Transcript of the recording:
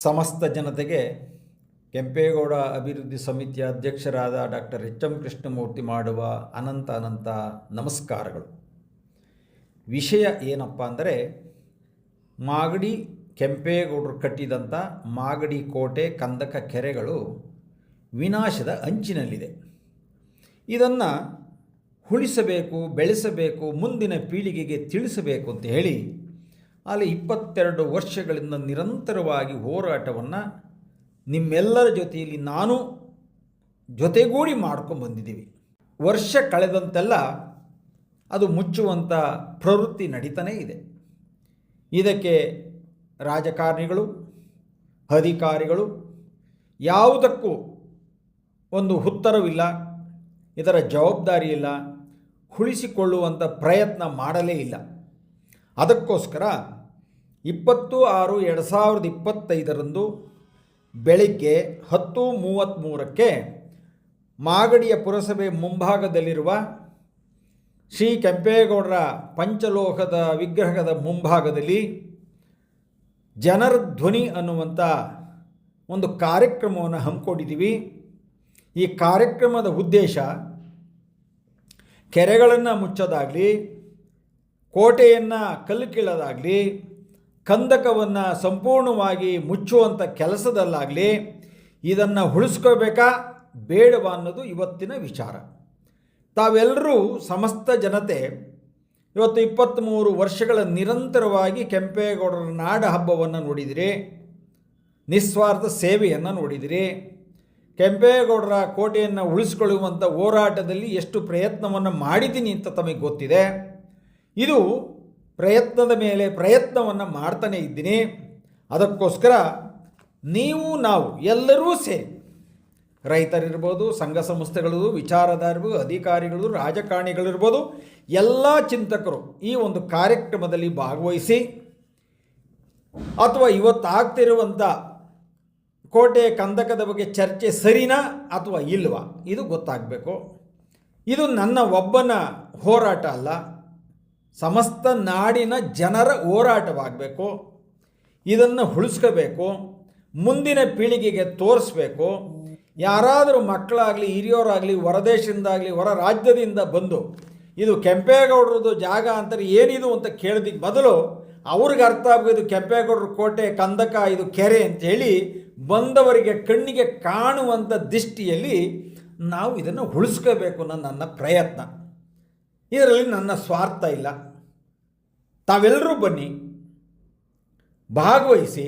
ಸಮಸ್ತ ಜನತೆಗೆ ಕೆಂಪೇಗೌಡ ಅಭಿವೃದ್ಧಿ ಸಮಿತಿಯ ಅಧ್ಯಕ್ಷರಾದ ಡಾಕ್ಟರ್ ಎಚ್ ಎಂ ಕೃಷ್ಣಮೂರ್ತಿ ಮಾಡುವ ಅನಂತ ನಮಸ್ಕಾರಗಳು. ವಿಷಯ ಏನಪ್ಪ ಅಂದರೆ, ಮಾಗಡಿ ಕೆಂಪೇಗೌಡರು ಕಟ್ಟಿದಂಥ ಮಾಗಡಿ ಕೋಟೆ, ಕಂದಕ ಕೆರೆಗಳು ವಿನಾಶದ ಅಂಚಿನಲ್ಲಿದೆ. ಇದನ್ನು ಉಳಿಸಬೇಕು, ಬೆಳೆಸಬೇಕು, ಮುಂದಿನ ಪೀಳಿಗೆಗೆ ತಿಳಿಸಬೇಕು ಅಂತ ಹೇಳಿ ಅಲ್ಲಿ 22 ವರ್ಷಗಳಿಂದ ನಿರಂತರವಾಗಿ ಹೋರಾಟವನ್ನು ನಿಮ್ಮೆಲ್ಲರ ಜೊತೆಯಲ್ಲಿ ನಾನು ಜೊತೆಗೂಡಿ ಮಾಡ್ಕೊಂಡ್ಬಂದಿದ್ದೀವಿ. ವರ್ಷ ಕಳೆದಂತೆಲ್ಲ ಅದು ಮುಚ್ಚುವಂಥ ಪ್ರವೃತ್ತಿ ನಡೀತಾನೇ ಇದೆ. ಇದಕ್ಕೆ ರಾಜಕಾರಣಿಗಳು, ಅಧಿಕಾರಿಗಳು ಯಾವುದಕ್ಕೂ ಒಂದು ಉತ್ತರವಿಲ್ಲ, ಇದರ ಜವಾಬ್ದಾರಿ ಇಲ್ಲ, ಉಳಿಸಿಕೊಳ್ಳುವಂಥ ಪ್ರಯತ್ನ ಮಾಡಲೇ ಇಲ್ಲ. ಅದಕ್ಕೋಸ್ಕರ 20/6/2025 ಬೆಳಿಗ್ಗೆ 10:33ಕ್ಕೆ ಮಾಗಡಿಯ ಪುರಸಭೆ ಮುಂಭಾಗದಲ್ಲಿರುವ ಶ್ರೀ ಕೆಂಪೇಗೌಡರ ಪಂಚಲೋಹದ ವಿಗ್ರಹದ ಮುಂಭಾಗದಲ್ಲಿ ಜನರ ಧ್ವನಿ ಅನ್ನುವಂಥ ಒಂದು ಕಾರ್ಯಕ್ರಮವನ್ನು ಹಮ್ಮಿಕೊಂಡಿದ್ದೀವಿ. ಈ ಕಾರ್ಯಕ್ರಮದ ಉದ್ದೇಶ ಕೆರೆಗಳನ್ನು ಮುಚ್ಚೋದಾಗಲಿ, ಕೋಟೆಯನ್ನು ಕಲ್ಲು ಕೀಳೋದಾಗಲಿ, ಕಂದಕವನ್ನು ಸಂಪೂರ್ಣವಾಗಿ ಮುಚ್ಚುವಂಥ ಕೆಲಸದಲ್ಲಾಗಲಿ ಇದನ್ನು ಉಳಿಸ್ಕೋಬೇಕಾ ಬೇಡವಾ ಅನ್ನೋದು ಇವತ್ತಿನ ವಿಚಾರ. ತಾವೆಲ್ಲರೂ ಸಮಸ್ತ ಜನತೆ ಇವತ್ತು 23 ವರ್ಷಗಳ ನಿರಂತರವಾಗಿ ಕೆಂಪೇಗೌಡರ ನಾಡ ಹಬ್ಬವನ್ನು ನೋಡಿದಿರಿ, ನಿಸ್ವಾರ್ಥ ಸೇವೆಯನ್ನು ನೋಡಿದಿರಿ. ಕೆಂಪೇಗೌಡರ ಕೋಟೆಯನ್ನು ಉಳಿಸ್ಕೊಳ್ಳುವಂಥ ಹೋರಾಟದಲ್ಲಿ ಎಷ್ಟು ಪ್ರಯತ್ನವನ್ನು ಮಾಡಿದ್ದೀನಿ ಅಂತ ತಮಗೆ ಗೊತ್ತಿದೆ. ಇದು ಪ್ರಯತ್ನದ ಮೇಲೆ ಪ್ರಯತ್ನವನ್ನು ಮಾಡ್ತಾನೇ ಇದ್ದೀನಿ. ಅದಕ್ಕೋಸ್ಕರ ನೀವು ನಾವು ಎಲ್ಲರೂ ಸೇರಿ, ರೈತರಿರ್ಬೋದು, ಸಂಘ ಸಂಸ್ಥೆಗಳು, ವಿಚಾರಧಾರರು, ಅಧಿಕಾರಿಗಳು, ರಾಜಕಾರಣಿಗಳಿರ್ಬೋದು, ಎಲ್ಲ ಚಿಂತಕರು ಈ ಒಂದು ಕಾರ್ಯಕ್ರಮದಲ್ಲಿ ಭಾಗವಹಿಸಿ, ಅಥವಾ ಇವತ್ತಾಗ್ತಿರುವಂಥ ಕೋಟೆ ಕಂದಕದ ಬಗ್ಗೆ ಚರ್ಚೆ ಸರಿನಾ ಅಥವಾ ಇಲ್ವಾ ಇದು ಗೊತ್ತಾಗಬೇಕು. ಇದು ನನ್ನ ಒಬ್ಬನ ಹೋರಾಟ ಅಲ್ಲ, ಸಮಸ್ತ ನಾಡಿನ ಜನರ ಹೋರಾಟವಾಗಬೇಕು. ಇದನ್ನು ಉಳಿಸ್ಕೋಬೇಕು, ಮುಂದಿನ ಪೀಳಿಗೆಗೆ ತೋರಿಸ್ಬೇಕು. ಯಾರಾದರೂ ಮಕ್ಕಳಾಗಲಿ, ಹಿರಿಯೋರಾಗಲಿ, ಹೊರದೇಶದಿಂದಾಗಲಿ, ಹೊರ ರಾಜ್ಯದಿಂದ ಬಂದು ಇದು ಕೆಂಪೇಗೌಡರದು ಜಾಗ ಅಂತಾರೆ ಏನಿದು ಅಂತ ಕೇಳೋದಕ್ಕೆ ಬದಲು ಅವ್ರಿಗೆ ಅರ್ಥ ಆಗೋದು ಕೆಂಪೇಗೌಡರ ಕೋಟೆ, ಕಂದಕ, ಇದು ಕೆರೆ ಅಂಥೇಳಿ ಬಂದವರಿಗೆ ಕಣ್ಣಿಗೆ ಕಾಣುವಂಥ ದೃಷ್ಟಿಯಲ್ಲಿ ನಾವು ಇದನ್ನು ಉಳಿಸ್ಕೋಬೇಕು ಅನ್ನೋ ನನ್ನ ಪ್ರಯತ್ನ. ಇದರಲ್ಲಿ ನನ್ನ ಸ್ವಾರ್ಥ ಇಲ್ಲ. ತಾವೆಲ್ಲರೂ ಬನ್ನಿ, ಭಾಗವಹಿಸಿ.